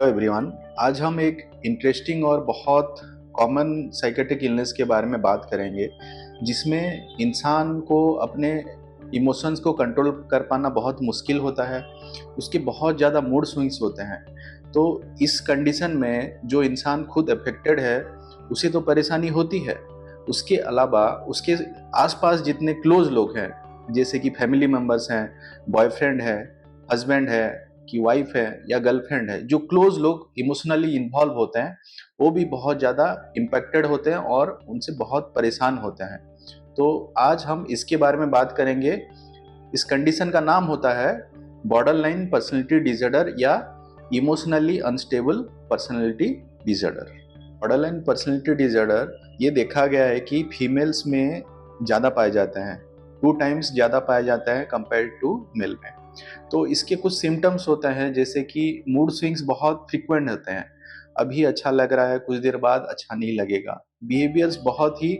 Hello everyone. आज हम एक इंटरेस्टिंग और बहुत कॉमन साइकेट्रिक इलनेस के बारे में बात करेंगे, जिसमें इंसान को अपने इमोशंस को कंट्रोल कर पाना बहुत मुश्किल होता है। उसके बहुत ज़्यादा मूड स्विंग्स होते हैं। तो इस कंडीशन में जो इंसान खुद अफेक्टेड है, उसे तो परेशानी होती है। उसके अलावा उसके आसपास जितने क्लोज लोग हैं, जैसे कि फैमिली मेम्बर्स हैं, बॉयफ्रेंड है, हस्बैंड है, कि वाइफ है या गर्लफ्रेंड है, जो क्लोज लोग इमोशनली इन्वॉल्व होते हैं, वो भी बहुत ज़्यादा इम्पेक्टेड होते हैं और उनसे बहुत परेशान होते हैं। तो आज हम इसके बारे में बात करेंगे। इस कंडीशन का नाम होता है बॉर्डर लाइन पर्सनैलिटी डिसऑर्डर या emotionally unstable personality disorder. Border line personality disorder ये देखा गया है कि फीमेल्स में ज़्यादा पाए जाते हैं, 2 टाइम्स ज़्यादा पाया जाता है कंपेयर टू मेल में। तो इसके कुछ सिम्टम्स होते हैं, जैसे कि मूड स्विंग्स बहुत फ्रीक्वेंट होते हैं। अभी अच्छा लग रहा है, कुछ देर बाद अच्छा नहीं लगेगा। बिहेवियर्स बहुत ही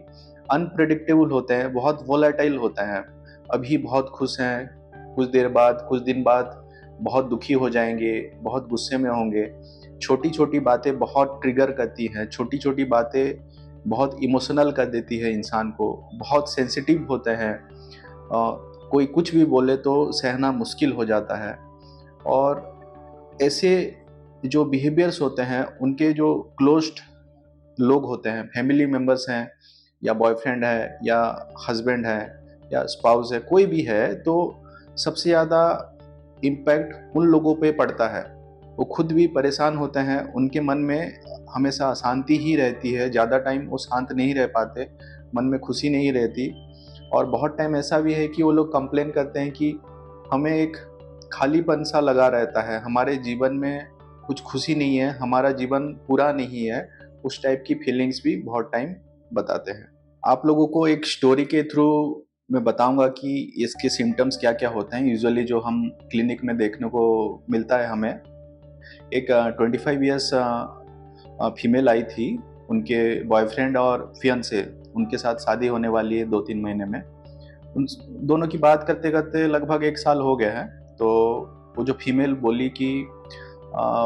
अनप्रेडिक्टेबल होते हैं, बहुत वोलेटाइल होते हैं। अभी बहुत खुश हैं, कुछ देर बाद, कुछ दिन बाद बहुत दुखी हो जाएंगे, बहुत गुस्से में होंगे। छोटी छोटी बातें बहुत ट्रिगर करती हैं, छोटी छोटी बातें बहुत इमोशनल कर देती है इंसान को, बहुत सेंसिटिव होते हैं। कोई कुछ भी बोले तो सहना मुश्किल हो जाता है। और ऐसे जो बिहेवियर्स होते हैं, उनके जो क्लोज्ड लोग होते हैं, फैमिली मेंबर्स हैं, या बॉयफ्रेंड है, या हस्बैंड है, या स्पाउस है, कोई भी है, तो सबसे ज़्यादा इम्पैक्ट उन लोगों पे पड़ता है। वो खुद भी परेशान होते हैं, उनके मन में हमेशा अशांति ही रहती है, ज़्यादा टाइम वो शांत नहीं रह पाते, मन में खुशी नहीं रहती। और बहुत टाइम ऐसा भी है कि वो लोग कंप्लेन करते हैं कि हमें एक खालीपन सा लगा रहता है, हमारे जीवन में कुछ खुशी नहीं है, हमारा जीवन पूरा नहीं है। उस टाइप की फीलिंग्स भी बहुत टाइम बताते हैं। आप लोगों को एक स्टोरी के थ्रू मैं बताऊंगा कि इसके सिम्टम्स क्या क्या होते हैं, यूजुअली जो हम क्लिनिक में देखने को मिलता है हमें। एक 25 ईयर्स फीमेल आई थी। उनके बॉयफ्रेंड और फियांसे, उनके साथ शादी होने वाली है 2-3 महीने में। उन दोनों की बात करते करते लगभग 1 साल हो गया है। तो वो जो फीमेल बोली कि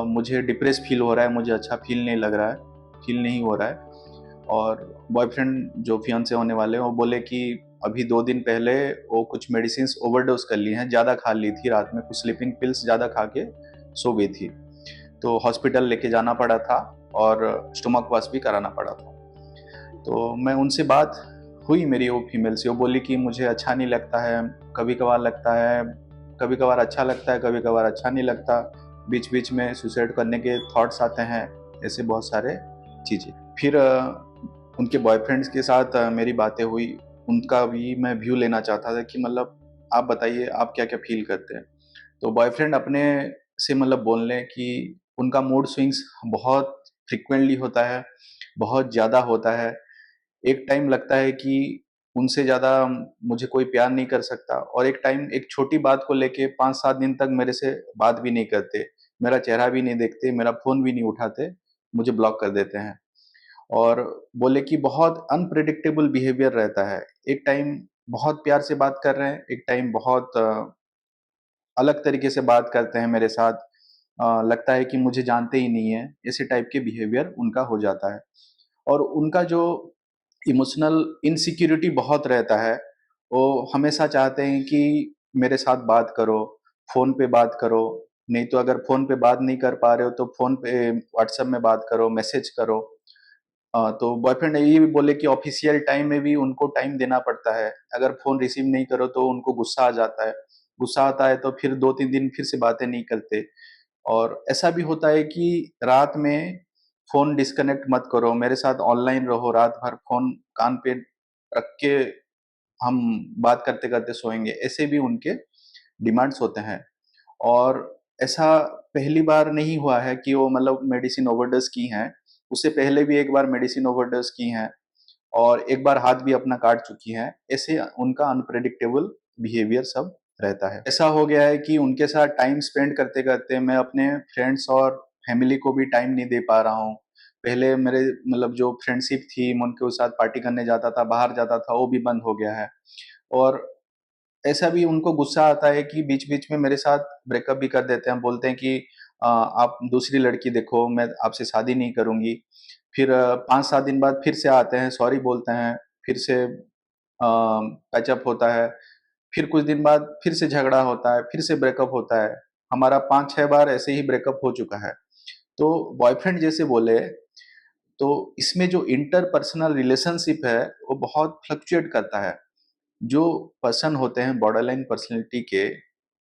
मुझे डिप्रेस फील हो रहा है, मुझे अच्छा फील नहीं लग रहा है, फील नहीं हो रहा है। और बॉयफ्रेंड जो फियांसे होने वाले हैं, वो बोले कि अभी 2 दिन पहले वो कुछ मेडिसिन ओवरडोज कर ली हैं, ज़्यादा खा ली थी, रात में कुछ स्लीपिंग पिल्स ज़्यादा खा के सो गई थी। तो हॉस्पिटल लेके जाना पड़ा था और स्टमक वाश भी कराना पड़ा था। तो मैं उनसे बात हुई मेरी वो फीमेल से, वो बोली कि मुझे अच्छा नहीं लगता है, कभी कभार लगता है, कभी कभार अच्छा लगता है, कभी कभार अच्छा नहीं लगता, बीच बीच में सुसाइड करने के थॉट्स आते हैं, ऐसे बहुत सारे चीज़ें। फिर उनके बॉयफ्रेंड्स के साथ मेरी बातें हुई। उनका भी मैं व्यू लेना चाहता था कि मतलब आप बताइए, आप क्या क्या फील करते हैं। तो बॉयफ्रेंड अपने से मतलब बोल लें कि उनका मूड स्विंग्स बहुत फ्रिक्वेंटली होता है, बहुत ज़्यादा होता है। एक टाइम लगता है कि उनसे ज़्यादा मुझे कोई प्यार नहीं कर सकता, और एक टाइम एक छोटी बात को लेके 5-7 दिन तक मेरे से बात भी नहीं करते, मेरा चेहरा भी नहीं देखते, मेरा फ़ोन भी नहीं उठाते, मुझे ब्लॉक कर देते हैं। और बोले कि बहुत अनप्रेडिक्टेबल बिहेवियर रहता है। एक टाइम बहुत प्यार से बात कर रहे हैं, एक टाइम बहुत अलग तरीके से बात करते हैं मेरे साथ। लगता है कि मुझे जानते ही नहीं है, ऐसे टाइप के बिहेवियर उनका हो जाता है। और उनका जो इमोशनल इनसिक्योरिटी बहुत रहता है, वो हमेशा चाहते हैं कि मेरे साथ बात करो, फ़ोन पे बात करो, नहीं तो अगर फ़ोन पे बात नहीं कर पा रहे हो तो फ़ोन पे व्हाट्सएप में बात करो, मैसेज करो। तो बॉयफ्रेंड ये भी बोले कि ऑफ़िशियल टाइम में भी उनको टाइम देना पड़ता है, अगर फ़ोन रिसीव नहीं करो तो उनको गुस्सा आ जाता है। गुस्सा आता है तो फिर 2-3 दिन फिर से बातें नहीं करते। और ऐसा भी होता है कि रात में फ़ोन डिस्कनेक्ट मत करो, मेरे साथ ऑनलाइन रहो, रात भर फ़ोन कान पे रख के हम बात करते-करते सोएँगे, ऐसे भी उनके डिमांड्स होते हैं। और ऐसा पहली बार नहीं हुआ है कि वो मतलब मेडिसिन ओवरडोज़ की हैं, उससे पहले भी एक बार मेडिसिन ओवरडोज़ की हैं और एक बार हाथ भी अपना काट चुकी हैं। ऐसे उनका अनप्रेडिक्टेबल बिहेवियर सब रहता है। ऐसा हो गया है कि उनके साथ टाइम स्पेंड करते-करते मैं अपने फ्रेंड्स और फैमिली को भी टाइम नहीं दे पा रहा हूँ। पहले मेरे मतलब जो फ्रेंडशिप थी, मैं उनके साथ पार्टी करने जाता था, बाहर जाता था, वो भी बंद हो गया है। और ऐसा भी उनको गुस्सा आता है कि बीच-बीच में मेरे साथ ब्रेकअप भी कर देते हैं, बोलते हैं कि आप दूसरी लड़की देखो, मैं आपसे शादी नहीं करूँगी। फिर 5-7 दिन बाद फिर से आते हैं, सॉरी बोलते हैं, फिर से पैचअप होता है। फिर कुछ दिन बाद फिर से झगड़ा होता है, फिर से ब्रेकअप होता है। हमारा 5-6 बार ऐसे ही ब्रेकअप हो चुका है। तो बॉयफ्रेंड जैसे बोले, तो इसमें जो इंटरपर्सनल रिलेशनशिप है, वो बहुत फ्लक्चुएट करता है। जो पर्सन होते हैं बॉर्डरलाइन पर्सनैलिटी के,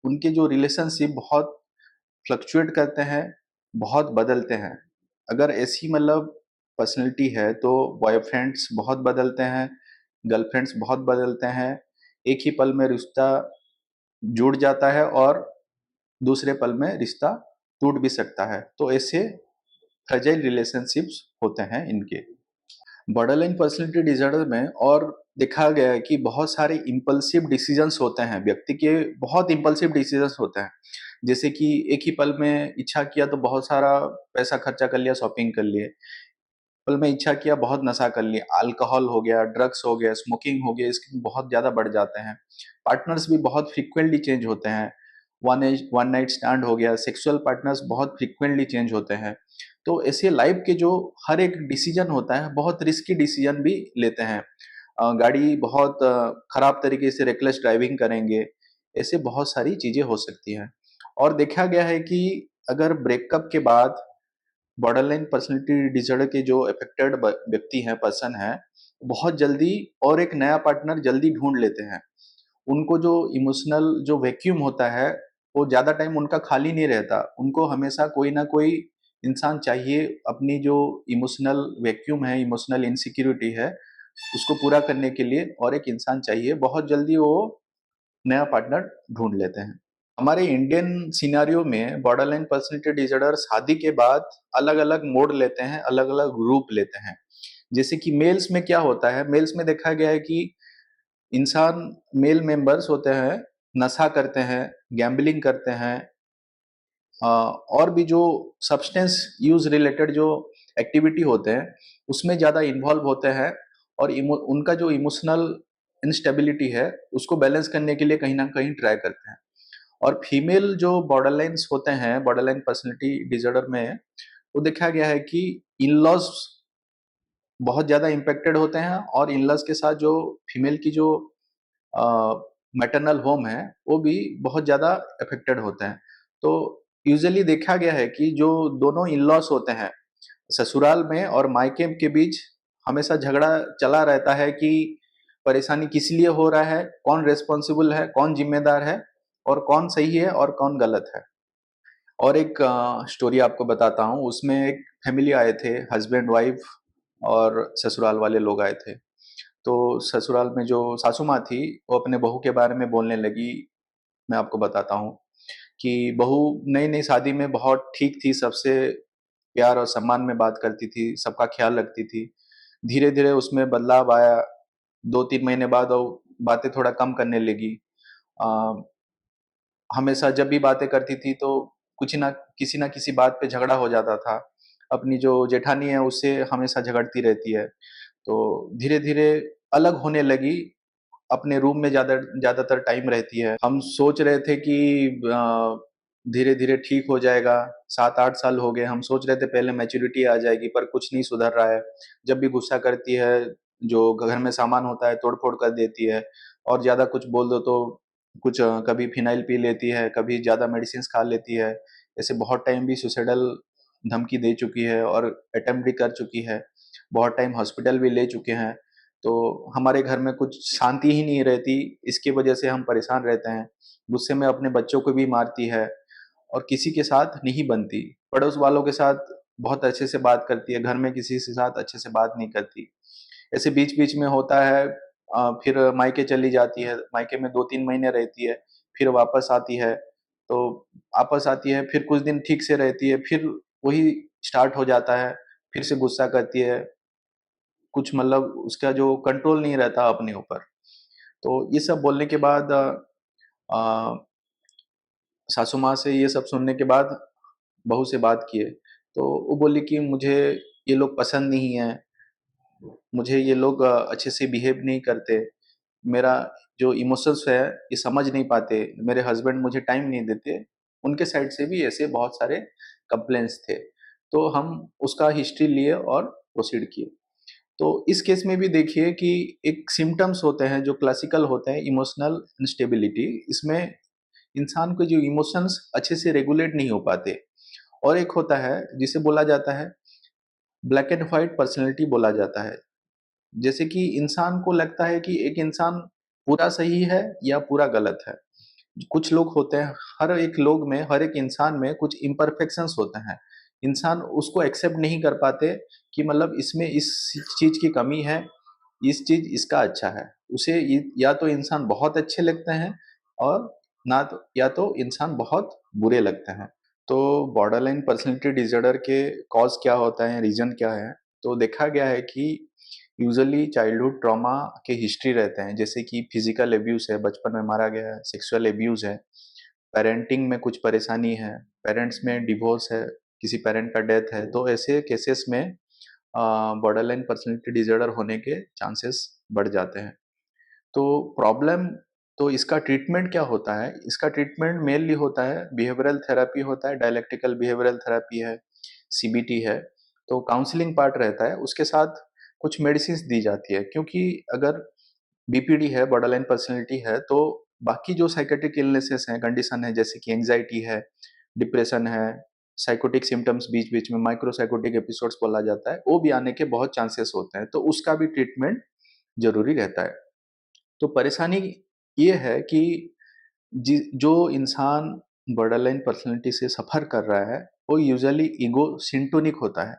उनके जो रिलेशनशिप बहुत फ्लक्चुएट करते हैं, बहुत बदलते हैं। अगर ऐसी मतलब पर्सनैलिटी है तो बॉयफ्रेंड्स बहुत बदलते हैं, गर्लफ्रेंड्स बहुत बदलते हैं। एक ही पल में रिश्ता जुड़ जाता है और दूसरे पल में रिश्ता टूट भी सकता है। तो ऐसे फ्रेजाइल रिलेशनशिप्स होते हैं इनके। बॉर्डरलाइन पर्सनैलिटी डिसऑर्डर में और देखा गया है कि बहुत सारे इम्पल्सिव डिसीजंस होते हैं, व्यक्ति के बहुत इम्पल्सिव डिसीजंस होते हैं। जैसे कि एक ही पल में इच्छा किया तो बहुत सारा पैसा खर्चा कर लिया, शॉपिंग कर लिए। पल में इच्छा किया, बहुत नशा कर लिया, अल्कोहल हो गया, ड्रग्स हो गया, स्मोकिंग हो गया, इसके बहुत ज़्यादा बढ़ जाते हैं। पार्टनर्स भी बहुत फ्रीक्वेंटली चेंज होते हैं। वन नाइट स्टैंड हो गया, सेक्सुअल पार्टनर्स बहुत फ्रीक्वेंटली चेंज होते हैं। तो ऐसे लाइफ के जो हर एक डिसीजन होता है, बहुत रिस्की डिसीजन भी लेते हैं। गाड़ी बहुत खराब तरीके से रेकलेस ड्राइविंग करेंगे, ऐसे बहुत सारी चीज़ें हो सकती हैं। और देखा गया है कि अगर ब्रेकअप के बाद बॉर्डरलाइन पर्सनैलिटी डिसऑर्डर के जो अफेक्टेड व्यक्ति हैं, पर्सन हैं, बहुत जल्दी और एक नया पार्टनर जल्दी ढूंढ लेते हैं। उनको जो इमोशनल जो वैक्यूम होता है, वो ज़्यादा टाइम उनका खाली नहीं रहता। उनको हमेशा कोई ना कोई इंसान चाहिए, अपनी जो इमोशनल वैक्यूम है, इमोशनल इनसिक्योरिटी है, उसको पूरा करने के लिए और एक इंसान चाहिए। बहुत जल्दी वो नया पार्टनर ढूंढ लेते हैं। हमारे इंडियन सिनेरियो में बॉर्डरलाइन पर्सनैलिटी डिसऑर्डर शादी के बाद अलग-अलग मोड़ लेते हैं, अलग-अलग रूप लेते हैं। जैसे कि मेल्स में क्या होता है, मेल्स में देखा गया है कि इंसान मेल मेंबर्स होते हैं, नशा करते हैं, गैम्बलिंग करते हैं, और भी जो सब्सटेंस यूज़ रिलेटेड जो एक्टिविटी होते हैं, उसमें ज़्यादा इन्वॉल्व होते हैं और उनका जो इमोशनल इंस्टेबिलिटी है, उसको बैलेंस करने के लिए कहीं न कहीं ट्राई करते हैं। और फीमेल जो बॉर्डरलाइन्स होते हैं, बॉर्डरलाइन पर्सनैलिटी डिसऑर्डर में, वो देखा गया है कि इन-लॉज़ बहुत ज़्यादा इम्पैक्टेड होते हैं और इन-लॉज़ के साथ जो फीमेल की जो अ, मैटरनल होम है, वो भी बहुत ज़्यादा अफेक्टेड होते हैं। तो यूजुअली देखा गया है कि जो दोनों इन-लॉज़ होते हैं, ससुराल में और मायके के बीच हमेशा झगड़ा चला रहता है कि परेशानी किस लिए हो रहा है, कौन रिस्पॉन्सिबल है, कौन ज़िम्मेदार है और कौन सही है और कौन गलत है। और एक स्टोरी आपको बताता हूँ, उसमें एक फैमिली आए थे, हस्बैंड-वाइफ और ससुराल वाले लोग आए थे। तो ससुराल में जो सासू माँ थी, वो अपने बहू के बारे में बोलने लगी। मैं आपको बताता हूँ कि बहू नई-नई शादी में बहुत ठीक थी, सबसे प्यार और सम्मान में बात करती थी, सबका ख़्याल रखती थी। धीरे-धीरे उसमें बदलाव आया, 2-3 महीने बाद वो बातें थोड़ा कम करने लगी। अ, हमेशा जब भी बातें करती थी तो कुछ ना किसी न किसी बात पे झगड़ा हो जाता था। अपनी जो जेठानी है उससे हमेशा झगड़ती रहती है। तो धीरे-धीरे अलग होने लगी, अपने रूम में ज़्यादातर टाइम रहती है। हम सोच रहे थे कि धीरे-धीरे ठीक हो जाएगा, 7-8 साल हो गए, हम सोच रहे थे पहले मैच्योरिटी आ जाएगी, पर कुछ नहीं सुधर रहा है। जब भी गुस्सा करती है, जो घर में सामान होता है तोड़-फोड़ कर देती है और ज़्यादा कुछ बोल दो तो कुछ कभी फ़िनाइल पी लेती है, कभी ज़्यादा मेडिसिन्स खा लेती है। ऐसे बहुत टाइम भी सुसाइडल धमकी दे चुकी है और अटेम्प्ट भी कर चुकी है। बहुत टाइम हॉस्पिटल भी ले चुके हैं। तो हमारे घर में कुछ शांति ही नहीं रहती, इसकी वजह से हम परेशान रहते हैं। गुस्से में अपने बच्चों को भी मारती है और किसी के साथ नहीं बनती। पड़ोस वालों के साथ बहुत अच्छे से बात करती है, घर में किसी के साथ अच्छे से बात नहीं करती। ऐसे बीच-बीच में होता है, फिर मायके चली जाती है, मायके में 2-3 महीने रहती है, फिर वापस आती है। तो वापस आती है, फिर कुछ दिन ठीक से रहती है, फिर वही स्टार्ट हो जाता है, फिर से गुस्सा करती है। कुछ मतलब उसका जो कंट्रोल नहीं रहता अपने ऊपर। तो ये सब बोलने के बाद अ, सासू माँ से ये सब सुनने के बाद बहू से बात किए, तो वो बोली कि मुझे ये लोग पसंद नहीं हैं, मुझे ये लोग अच्छे से बिहेव नहीं करते, मेरा जो इमोशंस है ये समझ नहीं पाते, मेरे हस्बैंड मुझे टाइम नहीं देते, उनके साइड से भी ऐसे बहुत सारे कंप्लेंट्स थे। तो हम उसका हिस्ट्री लिए और प्रोसीड किए। तो इस केस में भी देखिए कि एक सिम्पटम्स होते हैं जो क्लासिकल होते हैं, इमोशनल इंस्टेबिलिटी। इसमें इंसान के जो इमोशंस अच्छे से रेगुलेट नहीं हो पाते। और एक होता है जिसे बोला जाता है ब्लैक एंड व्हाइट पर्सनैलिटी बोला जाता है। जैसे कि इंसान को लगता है कि एक इंसान पूरा सही है या पूरा गलत है। कुछ लोग होते हैं, हर एक लोग में, हर एक इंसान में कुछ इम्परफेक्शंस होते हैं। इंसान उसको एक्सेप्ट नहीं कर पाते कि मतलब इसमें इस चीज की कमी है, इस चीज इसका अच्छा है। उसे या तो इंसान बहुत अच्छे लगते हैं और ना तो, या तो इंसान बहुत बुरे लगते हैं। तो बॉर्डरलाइन पर्सनैलिटी डिसऑर्डर के कॉज क्या होता है, रीजन क्या है? तो देखा गया है कि यूजुअली चाइल्डहुड ट्रॉमा के हिस्ट्री रहते हैं, जैसे कि फिजिकल एब्यूज है, बचपन में मारा गया है, सेक्सुअल एब्यूज है, पेरेंटिंग में कुछ परेशानी है, पेरेंट्स में डिवोर्स है, किसी पेरेंट का डेथ है। तो ऐसे केसेस में बॉर्डरलाइन पर्सनैलिटी डिसऑर्डर होने के चांसेस बढ़ जाते हैं। तो प्रॉब्लम, तो इसका ट्रीटमेंट क्या होता है? इसका ट्रीटमेंट मेनली होता है बिहेवियरल थेरेपी होता है, डायलेक्टिकल बिहेवियरल थेरेपी है, सीबीटी है। तो काउंसलिंग पार्ट रहता है, उसके साथ कुछ मेडिसिन दी जाती है। क्योंकि अगर बीपीडी है, बॉर्डरलाइन पर्सनैलिटी है, तो बाकी जो साइकेट्रिक इलनेसेस हैं, कंडीशन है, जैसे कि एंग्जाइटी है, डिप्रेशन है, साइकोटिक सिम्टम्स बीच बीच में माइक्रो साइकोटिक एपिसोड्स बोला जाता है, वो भी आने के बहुत चांसेस होते हैं। तो उसका भी ट्रीटमेंट जरूरी रहता है। तो परेशानी ये है कि जो इंसान बॉर्डरलाइन पर्सनैलिटी से सफर कर रहा है, वो यूजुअली ईगो सिंटोनिक होता है।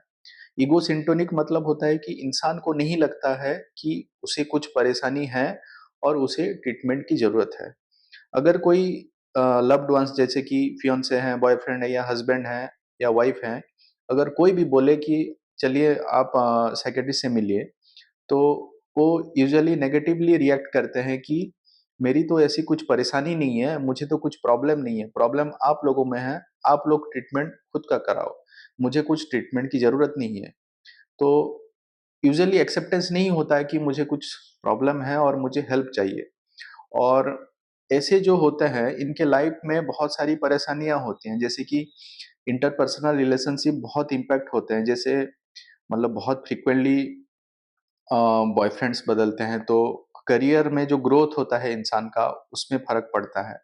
ईगो सिंटोनिक मतलब होता है कि इंसान को नहीं लगता है कि उसे कुछ परेशानी है और उसे ट्रीटमेंट की जरूरत है। अगर कोई लव्ड वंस, जैसे कि फियोंसे हैं, बॉयफ्रेंड है या हस्बैंड है या वाइफ है, अगर कोई भी बोले कि चलिए आप साइकियाट्रिस्ट से मिलिए, तो वो यूजुअली नेगेटिवली रिएक्ट करते हैं कि मेरी तो ऐसी कुछ परेशानी नहीं है, मुझे तो कुछ प्रॉब्लम नहीं है, प्रॉब्लम आप लोगों में है, आप लोग ट्रीटमेंट खुद का कराओ, मुझे कुछ ट्रीटमेंट की ज़रूरत नहीं है। तो यूजुअली एक्सेप्टेंस नहीं होता है कि मुझे कुछ प्रॉब्लम है और मुझे हेल्प चाहिए। और ऐसे जो होते हैं, इनके लाइफ में बहुत सारी परेशानियाँ होती हैं, जैसे कि इंटरपर्सनल रिलेशनशिप बहुत इम्पैक्ट होते हैं। जैसे मतलब बहुत फ्रीक्वेंटली बॉयफ्रेंड्स बदलते हैं, तो करियर में जो ग्रोथ होता है इंसान का, उसमें फ़र्क पड़ता है।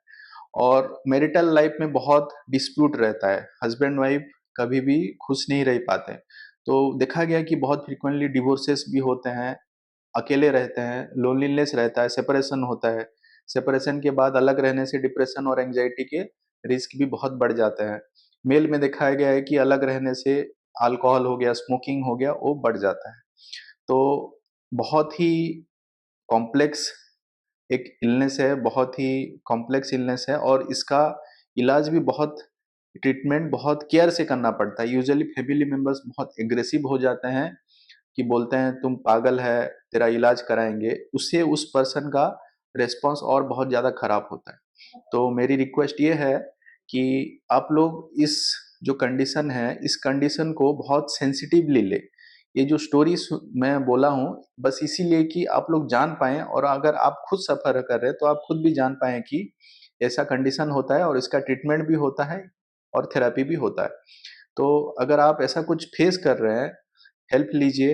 और मैरिटल लाइफ में बहुत डिस्प्यूट रहता है, हस्बैंड वाइफ कभी भी खुश नहीं रह पाते। तो देखा गया कि बहुत फ्रीक्वेंटली डिवोर्सेस भी होते हैं, अकेले रहते हैं, लोनलीनेस रहता है, सेपरेशन होता है। सेपरेशन के बाद अलग रहने से डिप्रेशन और एंग्जायटी के रिस्क भी बहुत बढ़ जाते हैं। मेल में दिखाया गया है कि अलग रहने से अल्कोहल हो गया, स्मोकिंग हो गया, वो बढ़ जाता है। तो बहुत ही कॉम्प्लेक्स एक इलनेस है, बहुत ही कॉम्प्लेक्स इलनेस है, और इसका इलाज भी बहुत, ट्रीटमेंट बहुत केयर से करना पड़ता है। यूजुअली फैमिली मेंबर्स बहुत एग्रेसिव हो जाते हैं कि बोलते हैं तुम पागल है, तेरा इलाज कराएंगे, उससे उस पर्सन का रिस्पॉन्स और बहुत ज़्यादा खराब होता है। तो मेरी रिक्वेस्ट ये है कि आप लोग इस जो कंडीशन है, इस कंडीशन को बहुत सेंसिटिवली ले। ये जो स्टोरी मैं बोला हूँ, बस इसीलिए कि आप लोग जान पाएँ, और अगर आप खुद सफ़र कर रहे हैं तो आप खुद भी जान पाएँ कि ऐसा कंडीशन होता है और इसका ट्रीटमेंट भी होता है और थेरेपी भी होता है। तो अगर आप ऐसा कुछ फेस कर रहे हैं, हेल्प लीजिए।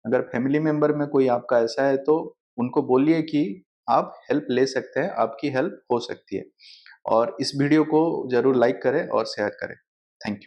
अगर फैमिली मेंबर में कोई आपका ऐसा है, तो उनको बोलिए कि आप हेल्प ले सकते हैं, आपकी हेल्प हो सकती है। और इस वीडियो को ज़रूर लाइक करें और शेयर करें। Thank you.